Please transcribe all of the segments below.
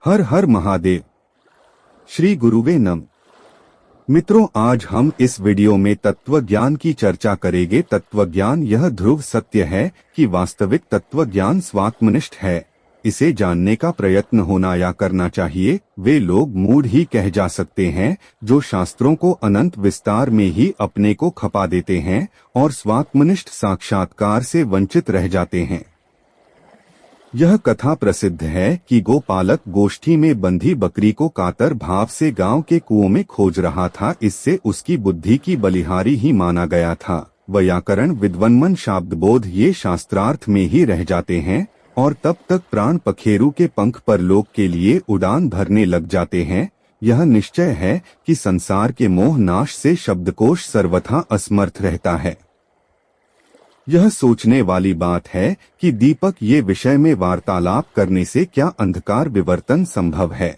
हर हर महादेव। श्री गुरुवे नम। मित्रों, आज हम इस वीडियो में तत्व ज्ञान की चर्चा करेंगे। तत्व ज्ञान यह ध्रुव सत्य है कि वास्तविक तत्व ज्ञान स्वात्मनिष्ठ है। इसे जानने का प्रयत्न होना या करना चाहिए। वे लोग मूढ़ ही कह जा सकते हैं जो शास्त्रों को अनंत विस्तार में ही अपने को खपा देते हैं और स्वात्मनिष्ठ साक्षात्कार से वंचित रह जाते हैं। यह कथा प्रसिद्ध है कि गोपालक गोष्ठी में बंधी बकरी को कातर भाव से गांव के कुओं में खोज रहा था। इससे उसकी बुद्धि की बलिहारी ही माना गया था। व्याकरण विद्वन्मन शाब्दबोध ये शास्त्रार्थ में ही रह जाते हैं और तब तक प्राण पखेरु के पंख पर लोक के लिए उड़ान भरने लग जाते हैं। यह निश्चय है कि संसार के मोह नाश से शब्दकोश सर्वथा असमर्थ रहता है। यह सोचने वाली बात है कि दीपक ये विषय में वार्तालाप करने से क्या अंधकार विवर्तन संभव है?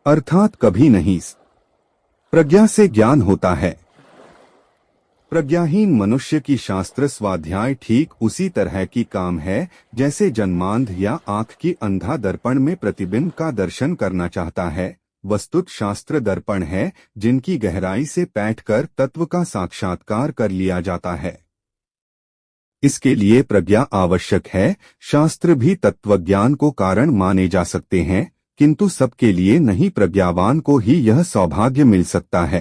अर्थात कभी नहीं। प्रज्ञा से ज्ञान होता है। प्रज्ञाहीन मनुष्य की शास्त्र स्वाध्याय ठीक उसी तरह की काम है जैसे जन्मांध या आंख की अंधा दर्पण में प्रतिबिंब का दर्शन करना चाहता है। वस्तुत शास्त्र दर्पण है जिनकी गहराई से बैठकर तत्व का साक्षात्कार कर लिया जाता है। इसके लिए प्रज्ञा आवश्यक है। शास्त्र भी तत्वज्ञान को कारण माने जा सकते हैं, किंतु सबके लिए नहीं। प्रज्ञावान को ही यह सौभाग्य मिल सकता है।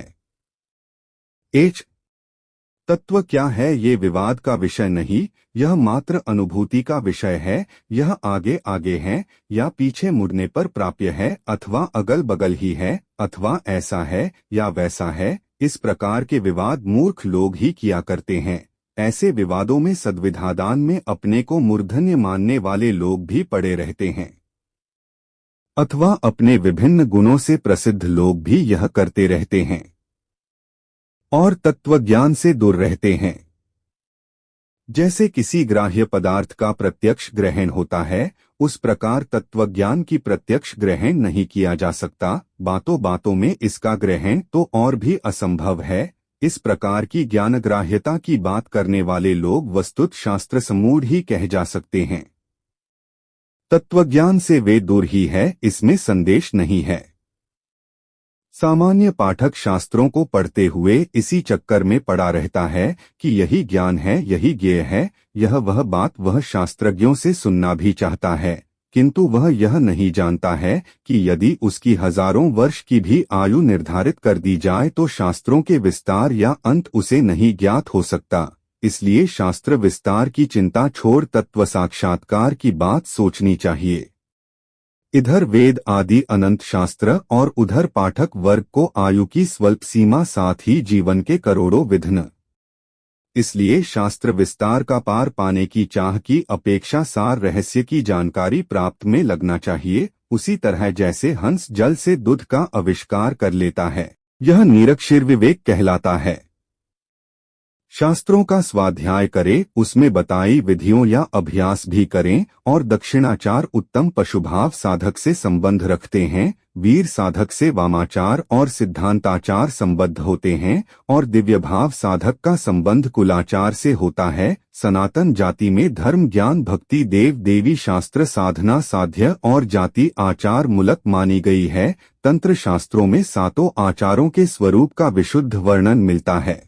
तत्व क्या है ये विवाद का विषय नहीं, यह मात्र अनुभूति का विषय है। यह आगे आगे है या पीछे मुड़ने पर प्राप्य है, अथवा अगल बगल ही है, अथवा ऐसा है या वैसा है। इस प्रकार के विवाद मूर्ख लोग ही किया करते हैं। ऐसे विवादों में सद्विधादान में अपने को मूर्धन्य मानने वाले लोग भी पड़े रहते हैं, अथवा अपने विभिन्न गुणों से प्रसिद्ध लोग भी यह करते रहते हैं और तत्वज्ञान से दूर रहते हैं। जैसे किसी ग्राह्य पदार्थ का प्रत्यक्ष ग्रहण होता है, उस प्रकार तत्वज्ञान की प्रत्यक्ष ग्रहण नहीं किया जा सकता। बातों बातों में इसका ग्रहण तो और भी असंभव है। इस प्रकार की ज्ञानग्राह्यता की बात करने वाले लोग वस्तुत शास्त्र समूढ़ ही कह जा सकते हैं। तत्वज्ञान से वे दूर ही है, इसमें संदेश नहीं है। सामान्य पाठक शास्त्रों को पढ़ते हुए इसी चक्कर में पड़ा रहता है कि यही ज्ञान है, यही ज्ञेय है। यह वह बात वह शास्त्रज्ञों से सुनना भी चाहता है, किंतु वह यह नहीं जानता है कि यदि उसकी हजारों वर्ष की भी आयु निर्धारित कर दी जाए तो शास्त्रों के विस्तार या अंत उसे नहीं ज्ञात हो सकता। इसलिए शास्त्र विस्तार की चिंता छोड़ तत्व साक्षात्कार की बात सोचनी चाहिए। इधर वेद आदि अनंत शास्त्र और उधर पाठक वर्ग को आयु की स्वल्प सीमा, साथ ही जीवन के करोड़ों विघ्न। इसलिए शास्त्र विस्तार का पार पाने की चाह की अपेक्षा सार रहस्य की जानकारी प्राप्त में लगना चाहिए। उसी तरह जैसे हंस जल से दूध का आविष्कार कर लेता है, यह निरक्षर विवेक कहलाता है। शास्त्रों का स्वाध्याय करें, उसमें बताई विधियों या अभ्यास भी करें। और दक्षिणाचार उत्तम पशुभाव साधक से संबंध रखते हैं, वीर साधक से वामाचार और सिद्धांताचार संबद्ध होते हैं, और दिव्य भाव साधक का संबंध कुलाचार से होता है। सनातन जाति में धर्म ज्ञान भक्ति देव देवी शास्त्र साधना साध्य और जाति आचार मूलक मानी गई है। तंत्र शास्त्रों में सातों आचारों के स्वरूप का विशुद्ध वर्णन मिलता है।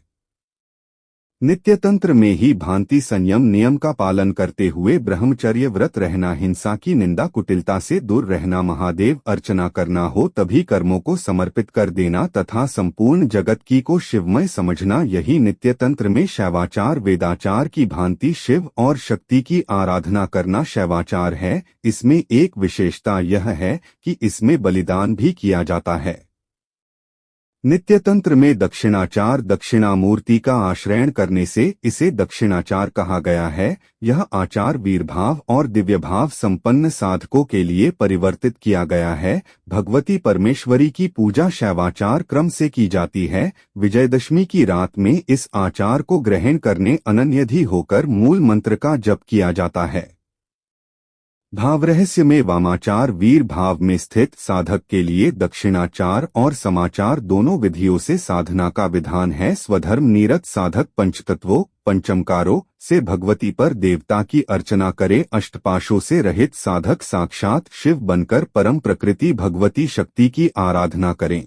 नित्य तंत्र में ही भांति संयम नियम का पालन करते हुए ब्रह्मचर्य व्रत रहना, हिंसा की निंदा कुटिलता से दूर रहना, महादेव अर्चना करना हो तभी कर्मों को समर्पित कर देना तथा संपूर्ण जगत की को शिवमय समझना, यही नित्य तंत्र में शैवाचार वेदाचार की भांति शिव और शक्ति की आराधना करना शैवाचार है। इसमें एक विशेषता यह है कि इसमें बलिदान भी किया जाता है। नित्य तंत्र में दक्षिणाचार दक्षिणामूर्ति का आश्रयण करने से इसे दक्षिणाचार कहा गया है। यह आचार वीरभाव और दिव्यभाव संपन्न साधकों के लिए परिवर्तित किया गया है। भगवती परमेश्वरी की पूजा शैवाचार क्रम से की जाती है। विजयदशमी की रात में इस आचार को ग्रहण करने अनन्यधि होकर मूल मंत्र का जप किया जाता है। भाव रहस्य में वामाचार वीर भाव में स्थित साधक के लिए दक्षिणाचार और समाचार दोनों विधियों से साधना का विधान है। स्वधर्म निरत साधक पंचतत्वों पंचमकारों से भगवती पर देवता की अर्चना करे। अष्टपाशों से रहित साधक साक्षात शिव बनकर परम प्रकृति भगवती शक्ति की आराधना करें।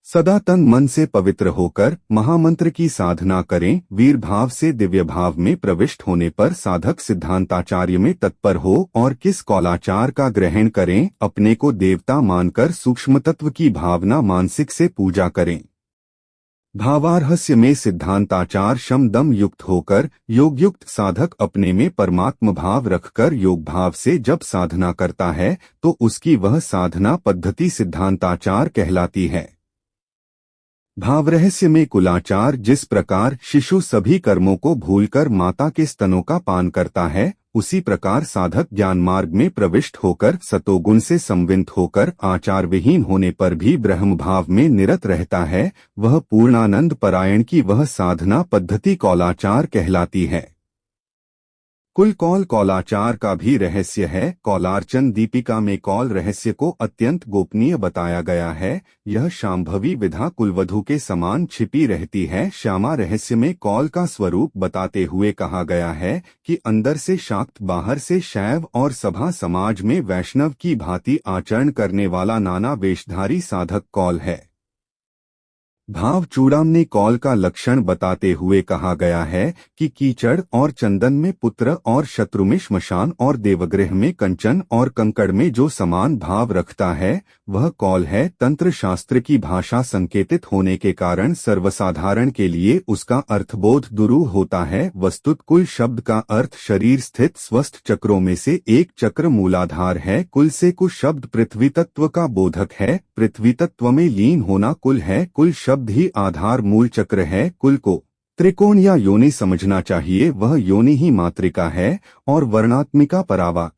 सदा तन मन से पवित्र होकर महामंत्र की साधना करें। वीर भाव से दिव्य भाव में प्रविष्ट होने पर साधक सिद्धांताचार्य में तत्पर हो और किस कौलाचार का ग्रहण करें। अपने को देवता मानकर सूक्ष्म तत्व की भावना मानसिक से पूजा करें। भावारहस्य में सिद्धांताचार शम दम युक्त होकर योगयुक्त साधक अपने में परमात्म भाव रखकर योग भाव से जब साधना करता है तो उसकी वह साधना पद्धति सिद्धांताचार कहलाती है। भाव रहस्य में कुलाचार जिस प्रकार शिशु सभी कर्मों को भूलकर माता के स्तनों का पान करता है, उसी प्रकार साधक ज्ञान मार्ग में प्रविष्ट होकर सतोगुण से संवित होकर आचार विहीन होने पर भी ब्रह्म भाव में निरत रहता है। वह पूर्णानंद परायण की वह साधना पद्धति कौलाचार कहलाती है। कुल कौल कौलाचार का भी रहस्य है। कौलार्चन दीपिका में कौल रहस्य को अत्यंत गोपनीय बताया गया है। यह शांभवी विधा कुलवधू के समान छिपी रहती है। श्यामा रहस्य में कौल का स्वरूप बताते हुए कहा गया है कि अंदर से शाक्त बाहर से शैव और सभा समाज में वैष्णव की भांति आचरण करने वाला नाना वेशधारी साधक कौल है। भाव चूड़ामणि कौल का लक्षण बताते हुए कहा गया है कि कीचड़ और चंदन में पुत्र और शत्रु में श्मशान और देवगृह में कंचन और कंकड़ में जो समान भाव रखता है वह कौल है। तंत्र शास्त्र की भाषा संकेतित होने के कारण सर्वसाधारण के लिए उसका अर्थबोध दुरूह होता है। वस्तुत कुल शब्द का अर्थ शरीर स्थित स्वस्थ चक्रों में से एक चक्र मूलाधार है। कुल से कुल शब्द पृथ्वी तत्व का बोधक है। पृथ्वी तत्व में लीन होना कुल है। कुल शब्द ही आधार मूल चक्र है। कुल को त्रिकोण या योनि समझना चाहिए। वह योनि ही मातृका है और वर्णात्मिका परावा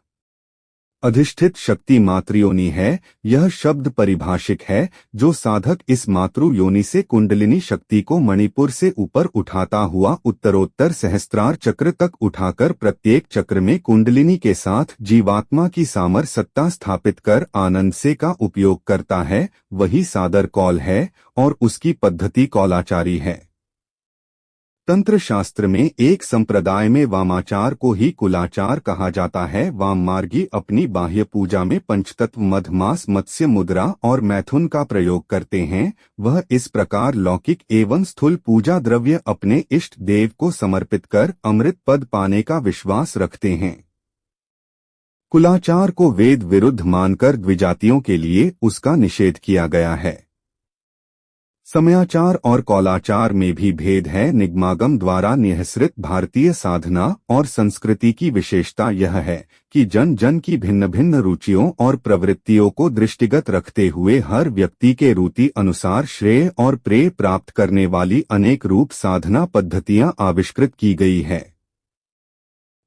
अधिष्ठित शक्ति मातृयोनि है। यह शब्द परिभाषिक है। जो साधक इस मातृ योनि से कुंडलिनी शक्ति को मणिपुर से ऊपर उठाता हुआ उत्तरोत्तर सहस्त्रार चक्र तक उठाकर प्रत्येक चक्र में कुंडलिनी के साथ जीवात्मा की सामर सत्ता स्थापित कर आनंद से का उपयोग करता है, वही सादर कौल है और उसकी पद्धति कौलाचारी है। तंत्र शास्त्र में एक संप्रदाय में वामाचार को ही कुलाचार कहा जाता है। वाम मार्गी अपनी बाह्य पूजा में पंचतत्व मध मास मत्स्य मुद्रा और मैथुन का प्रयोग करते हैं। वह इस प्रकार लौकिक एवं स्थूल पूजा द्रव्य अपने इष्ट देव को समर्पित कर अमृत पद पाने का विश्वास रखते हैं। कुलाचार को वेद विरुद्ध मानकर द्विजातियों के लिए उसका निषेध किया गया है। समयाचार और कौलाचार में भी भेद है। निगमागम द्वारा निःसृत भारतीय साधना और संस्कृति की विशेषता यह है कि जन जन की भिन्न भिन्न रुचियों और प्रवृत्तियों को दृष्टिगत रखते हुए हर व्यक्ति के रुचि अनुसार श्रेय और प्रेय प्राप्त करने वाली अनेक रूप साधना पद्धतियां आविष्कृत की गई है।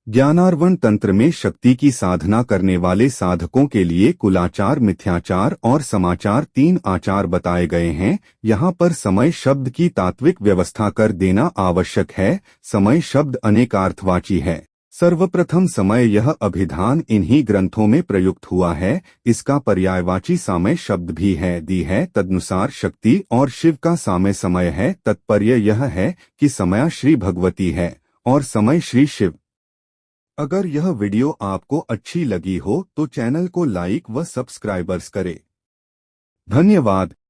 ज्ञानार्वण तंत्र में शक्ति की साधना करने वाले साधकों के लिए कुलाचार मिथ्याचार और समाचार तीन आचार बताए गए हैं। यहाँ पर समय शब्द की तात्विक व्यवस्था कर देना आवश्यक है। समय शब्द अनेकार्थवाची है। सर्वप्रथम समय यह अभिधान इन्हीं ग्रंथों में प्रयुक्त हुआ है। इसका पर्यायवाची सामय शब्द भी है दी है। तदनुसार शक्ति और शिव का सामय समय है। तात्पर्य यह है कि समया श्री भगवती है और समय श्री शिव। अगर यह वीडियो आपको अच्छी लगी हो तो चैनल को लाइक व सब्सक्राइबर्स करें। धन्यवाद।